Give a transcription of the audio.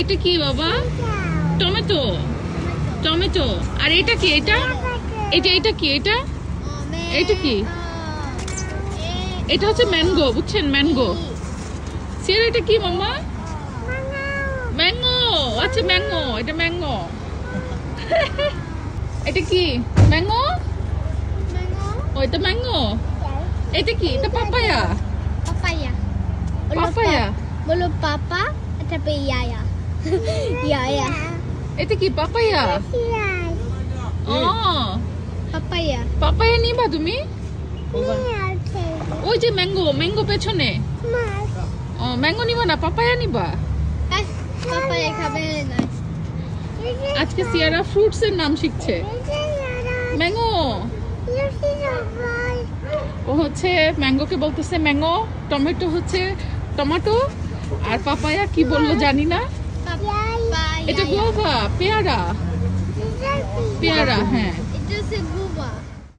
এটা কি বাবা? টমেটো। টমেটো। আর এটা কি? এটা এটা কি? এটা এটা কি? এটা হচ্ছে ম্যাঙ্গো, বুঝছেন? ম্যাঙ্গো। সিয়ারা এটা কি মাম্মা? ম্যাঙ্গো। আচ্ছা ম্যাঙ্গো, এটা ম্যাঙ্গো। এটা কি? ম্যাঙ্গো। ও এটা ম্যাঙ্গো। এটা কি? এটা পাপায়া। পাপায়া বলো পাপা, এটা পে ইয়ায়া। ইয়ায়া। এটা কি? পাপায়া। ও পাপায়া। পাপায়া নিবা তুমি? ওই যে ম্যাঙ্গো, ম্যাঙ্গো পেছনে। ও ম্যাঙ্গো নিবা না, পাপায়া নিবা? পাপায়া খাবে না। আজকে সিয়ারা ফ্রুটস এর নাম শিখছে। ম্যাঙ্গো। ও হচ্ছে ম্যাঙ্গোকে বলতেছে ম্যাঙ্গো, টমেটো হচ্ছে টমেটো, আর পাপায়া কি বললো জানি না। এটা গোভা, পেয়ারা। পেয়ারা, হ্যাঁ। এটা